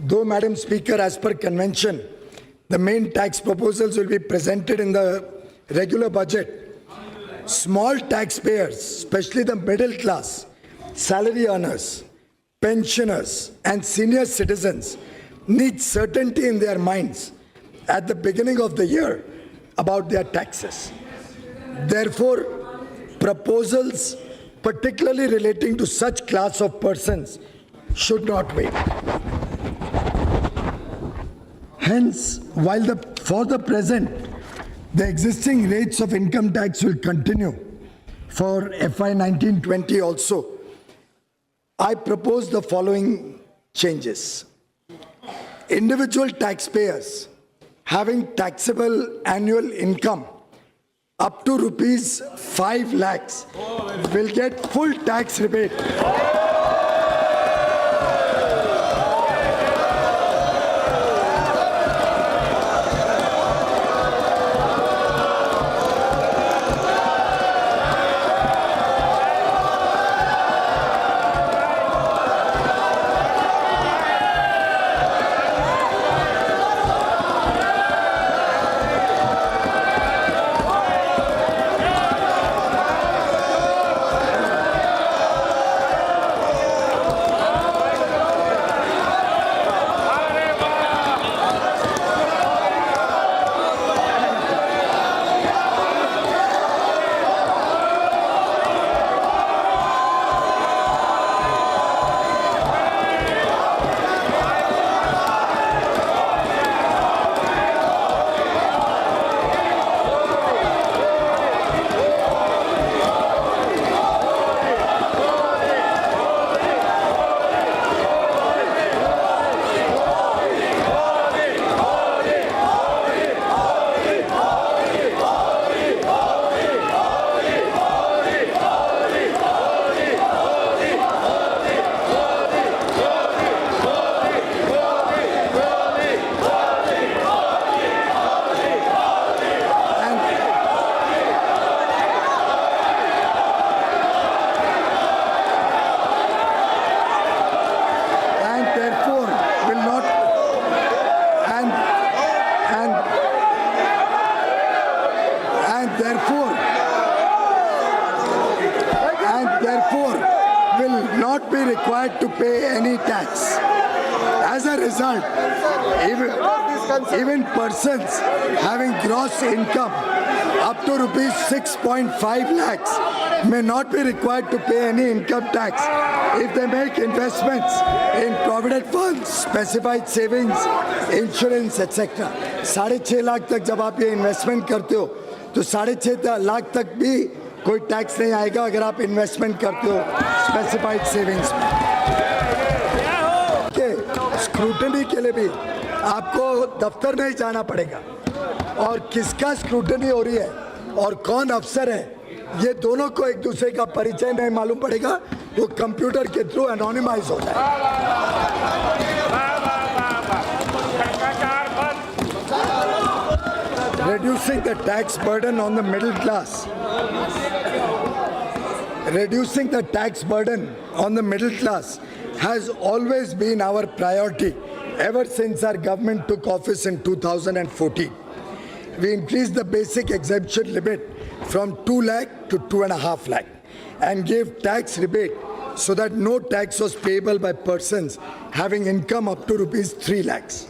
Though, Madam Speaker, as per convention, the main tax proposals will be presented in the regular budget, small taxpayers, especially the middle class, salary earners, pensioners, and senior citizens need certainty in their minds at the beginning of the year about their taxes. Therefore, proposals particularly relating to such class of persons should not wait. Hence, while for the present, the existing rates of income tax will continue for FY 19-20 also, I propose the following changes. Individual taxpayers having taxable annual income up to rupees 5 lakhs will get full tax rebate. Therefore will not be required to pay any tax. As a result, even persons having gross income up to rupees 6.5 lakhs may not be required to pay any income tax if they make investments in provident funds, specified savings, insurance, etc. 6.5 lakh तक जब आप ये investment करते हो तो 6.5 लाख तक भी कोई टैक्स नहीं आएगा अगर आप इन्वेस्टमेंट करते हो स्पेसिफाइड सेविंग्स में। स्क्रूटनी के लिए भी आपको दफ्तर नहीं जाना पड़ेगा और किसका स्क्रूटनी हो रही है और कौन अफसर है ये दोनों को एक दूसरे का परिचय नहीं मालूम पड़ेगा, वो कंप्यूटर के थ्रू एनोनिमाइज हो जाए। Reducing the tax burden on the middle class. Reducing the tax burden on the middle class has always been our priority ever since our government took office in 2014. We increased the basic exemption limit from 2 lakh to 2.5 lakh and gave tax rebate so that no tax was payable by persons having income up to rupees 3 lakhs.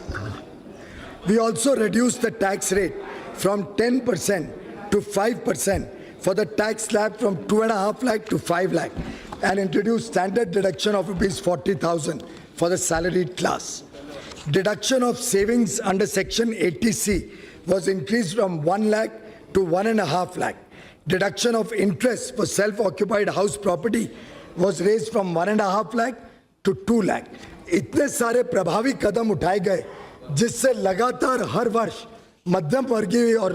We also reduced the tax rate from 10% to 5% for the tax slab from 2.5 lakh to 5 lakh and introduced standard deduction of rupees 40,000 for the salaried class. Deduction of savings under section 80C was increased from 1 lakh to 1.5 lakh. Deduction of interest for self-occupied house property was raised from 1.5 lakh to 2 lakh. इतने सारे प्रभावी कदम उठाए गए जिससे लगातार हर वर्ष मध्यम वर्गीय और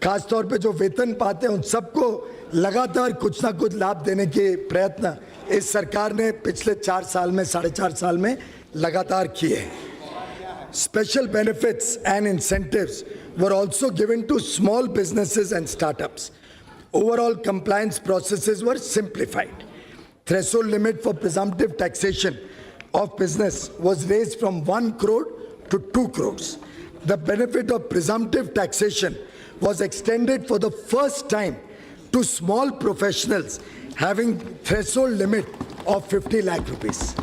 खासतौर पे जो वेतन पाते हैं उन सबको लगातार कुछ ना कुछ लाभ देने के प्रयत्न इस सरकार ने पिछले 4 साल में 4.5 साल में लगातार किए हैं. Special benefits and incentives were also given to small businesses and startups. Overall compliance processes were simplified. Threshold limit for presumptive taxation of business was raised from 1 crore to 2 crores. The benefit of presumptive taxation was extended for the first time to small professionals having threshold limit of 50 lakh rupees.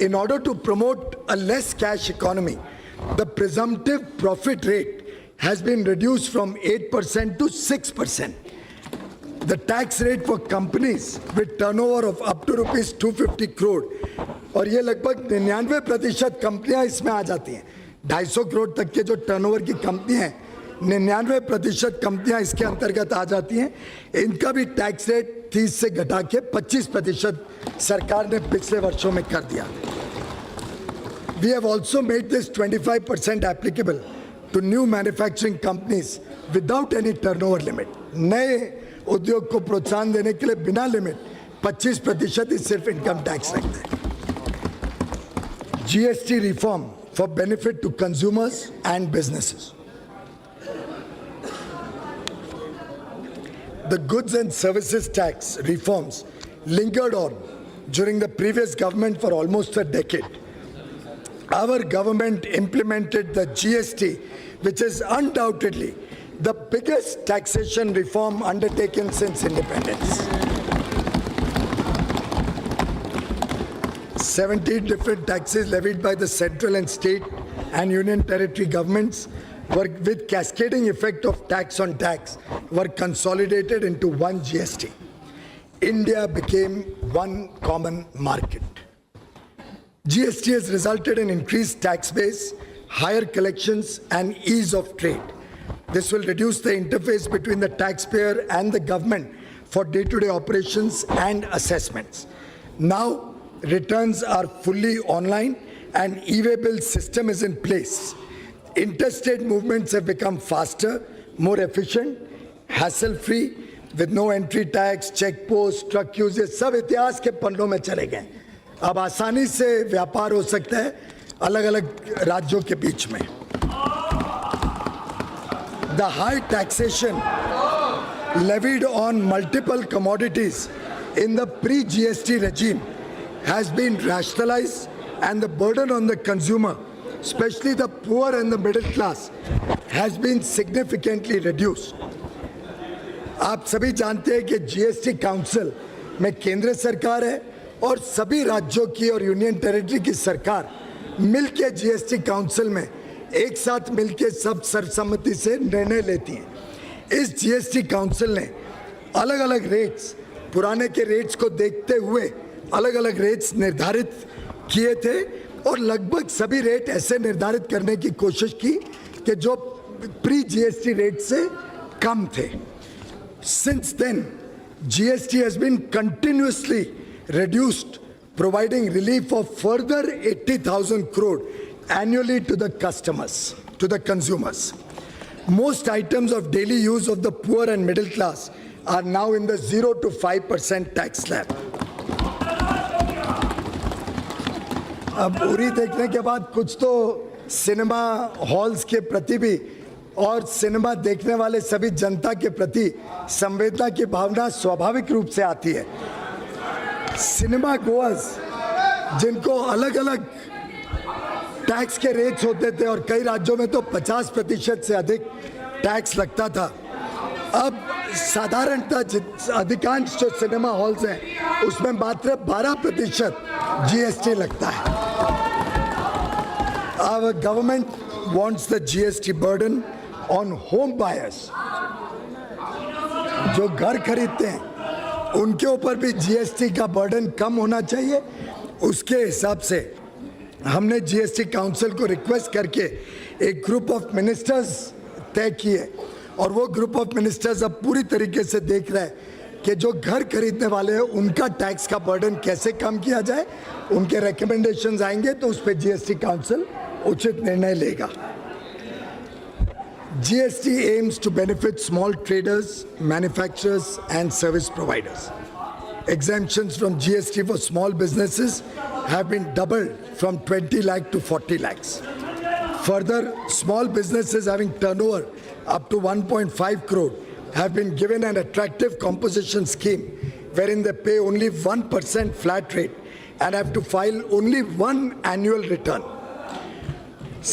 In order to promote a less cash economy, the presumptive profit rate has been reduced from 8% to 6%. The tax rate for companies with turnover of up to rupees 250 crore, और ये लगभग 99% कंपनियां इसमें आ जाती हैं. 250 करोड़ तक के जो टर्नओवर की कंपनी हैं, 99% कंपनियां इसके अंतर्गत आ जाती हैं. इनका भी टैक्स रेट 30 से घटा के 25% सरकार ने पिछले वर्षों में कर दिया. We have also made this 25% applicable to new manufacturing companies without any turnover limit. नए उद्योग को प्रोत्साहन देने के लिए बिना लिमिट 25% ही सिर्फ इनकम टैक्स रखते हैं. GST reform for benefit to consumers and businesses. The goods and services tax reforms lingered on during the previous government for almost a decade. Our government implemented the GST, which is undoubtedly the biggest taxation reform undertaken since independence. 17 different taxes levied by the central and state and union territory governments were, with cascading effect of tax on tax, were consolidated into one GST. India became one common market. GST has resulted in increased tax base, higher collections, and ease of trade. This will reduce the interface between the taxpayer and the government for day-to-day operations and assessments. Now, returns are fully online and e-way bill system is in place. Interstate movements have become faster, more efficient, hassle-free, with no entry tax, check post, truck queues, ये सब इतिहास के पन्नों में चले गए. अब आसानी से व्यापार हो सकता है अलग-अलग राज्यों के बीच में. The high taxation levied on multiple commodities in the pre-GST regime has been rationalized, and the burden on the consumer, especially the poor and the middle class, has been significantly reduced. आप सभी जानते हैं कि GST council में केंद्र सरकार है और सभी राज्यों की और यूनियन टेरिटरी की सरकार मिलके जीएसटी काउंसिल में एक साथ मिलके सब सर्वसम्मति से निर्णय लेती हैं. इस जीएसटी काउंसिल ने अलग अलग रेट्स, पुराने के रेट्स को देखते हुए अलग अलग रेट्स निर्धारित किए थे और लगभग सभी रेट ऐसे निर्धारित करने की कोशिश की कि जो प्री जीएसटी रेट से कम थे. Since then, GST has been continuously reduced, providing relief of further 80,000 crore annually to the customers, to the consumers. Most items of daily use of the poor and middle class are now in the 0 to 5% tax slab. अब उरी देखने के बाद कुछ तो cinema halls के प्रति भी और सिनेमा देखने वाले सभी जनता के प्रति संवेदना की भावना स्वाभाविक रूप से आती है. सिनेमा गोअर्स जिनको अलग अलग टैक्स के रेट्स होते थे और कई राज्यों में तो 50% से अधिक टैक्स लगता था, अब साधारणतः अधिकांश जो सिनेमा हॉल्स हैं उसमें मात्र 12% जीएसटी लगता है. Our government wants the GST burden on home buyers. जो घर खरीदते हैं उनके ऊपर भी जीएसटी का बर्डन कम होना चाहिए. उसके हिसाब से हमने जीएसटी काउंसिल को रिक्वेस्ट करके एक ग्रुप ऑफ मिनिस्टर्स तय किए और वो ग्रुप ऑफ मिनिस्टर्स अब पूरी तरीके से देख रहे हैं कि जो घर खरीदने वाले हैं उनका टैक्स का बर्डन कैसे कम किया जाए. उनके रिकमेंडेशंस आएंगे तो उस पर जीएसटी काउंसिल उचित निर्णय लेगा. GST aims to benefit small traders, manufacturers, and service providers. Exemptions from GST for small businesses have been doubled from 20 lakh to 40 lakhs. Further, small businesses having turnover up to 1.5 crore have been given an attractive composition scheme wherein they pay only 1% flat rate and have to file only one annual return.